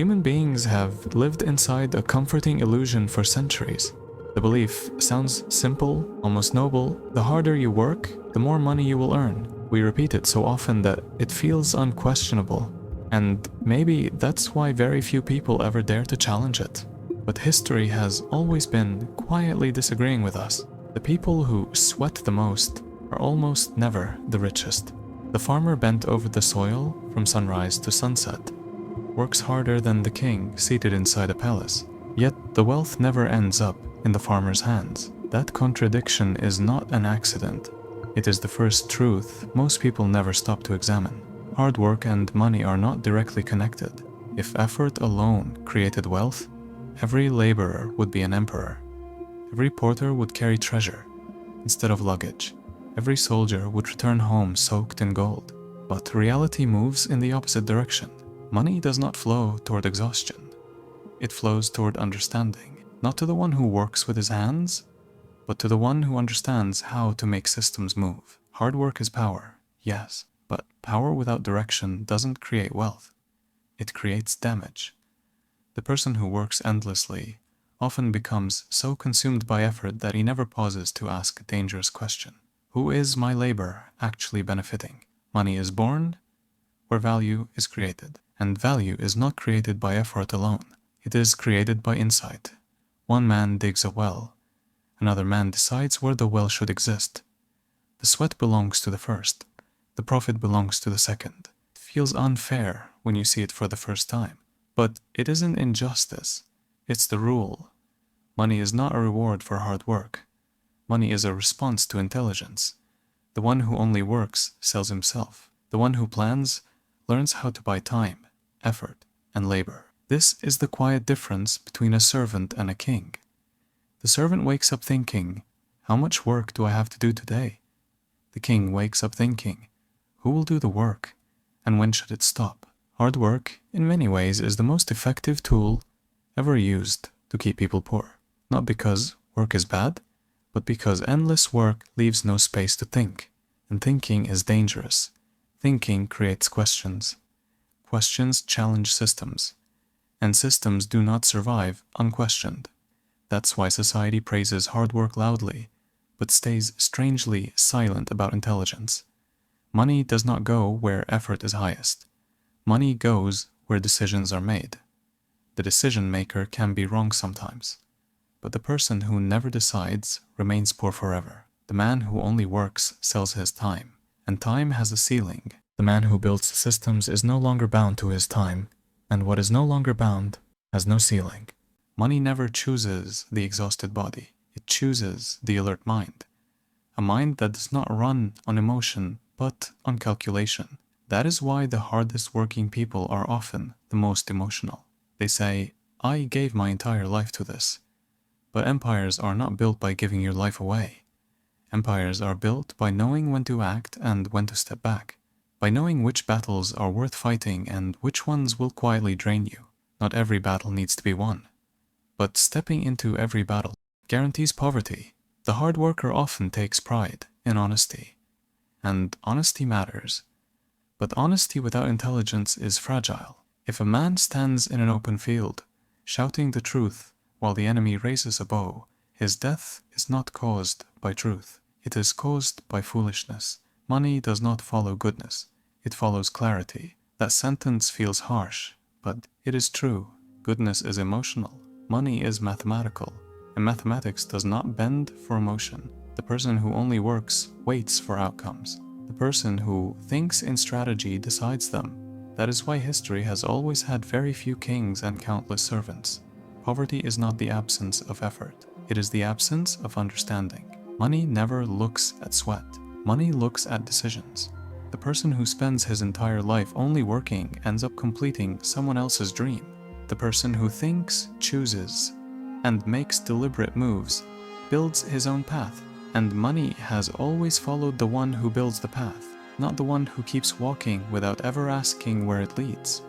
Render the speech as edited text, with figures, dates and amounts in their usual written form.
Human beings have lived inside a comforting illusion for centuries. The belief sounds simple, almost noble. The harder you work, the more money you will earn. We repeat it so often that it feels unquestionable. And maybe that's why very few people ever dare to challenge it. But history has always been quietly disagreeing with us. The people who sweat the most are almost never the richest. The farmer bent over the soil from sunrise to sunset works harder than the king seated inside a palace. Yet the wealth never ends up in the farmer's hands. That contradiction is not an accident. It is the first truth most people never stop to examine. Hard work and money are not directly connected. If effort alone created wealth, every laborer would be an emperor. Every porter would carry treasure instead of luggage. Every soldier would return home soaked in gold. But reality moves in the opposite direction. Money does not flow toward exhaustion. It flows toward understanding, not to the one who works with his hands, but to the one who understands how to make systems move. Hard work is power, yes, but power without direction doesn't create wealth. It creates damage. The person who works endlessly often becomes so consumed by effort that he never pauses to ask a dangerous question. Who is my labor actually benefiting? Money is born where value is created. And value is not created by effort alone. It is created by insight. One man digs a well. Another man decides where the well should exist. The sweat belongs to the first. The profit belongs to the second. It feels unfair when you see it for the first time. But it isn't injustice. It's the rule. Money is not a reward for hard work. Money is a response to intelligence. The one who only works sells himself. The one who plans learns how to buy time, effort, and labor. This is the quiet difference between a servant and a king. The servant wakes up thinking, how much work do I have to do today? The king wakes up thinking, who will do the work, and when should it stop? Hard work, in many ways, is the most effective tool ever used to keep people poor. Not because work is bad, but because endless work leaves no space to think. And thinking is dangerous. Thinking creates questions. Questions challenge systems, and systems do not survive unquestioned. That's why society praises hard work loudly, but stays strangely silent about intelligence. Money does not go where effort is highest. Money goes where decisions are made. The decision maker can be wrong sometimes, but the person who never decides remains poor forever. The man who only works sells his time, and time has a ceiling. The man who builds systems is no longer bound to his time, and what is no longer bound has no ceiling. Money never chooses the exhausted body. It chooses the alert mind. A mind that does not run on emotion, but on calculation. That is why the hardest working people are often the most emotional. They say, I gave my entire life to this. But empires are not built by giving your life away. Empires are built by knowing when to act and when to step back. By knowing which battles are worth fighting and which ones will quietly drain you. Not every battle needs to be won. But stepping into every battle guarantees poverty. The hard worker often takes pride in honesty. And honesty matters. But honesty without intelligence is fragile. If a man stands in an open field, shouting the truth while the enemy raises a bow, his death is not caused by truth. It is caused by foolishness. Money does not follow goodness. It follows clarity. That sentence feels harsh, but it is true. Goodness is emotional. Money is mathematical. And mathematics does not bend for emotion. The person who only works waits for outcomes. The person who thinks in strategy decides them. That is why history has always had very few kings and countless servants. Poverty is not the absence of effort. It is the absence of understanding. Money never looks at sweat. Money looks at decisions. The person who spends his entire life only working ends up completing someone else's dream. The person who thinks, chooses, and makes deliberate moves builds his own path. And money has always followed the one who builds the path, not the one who keeps walking without ever asking where it leads.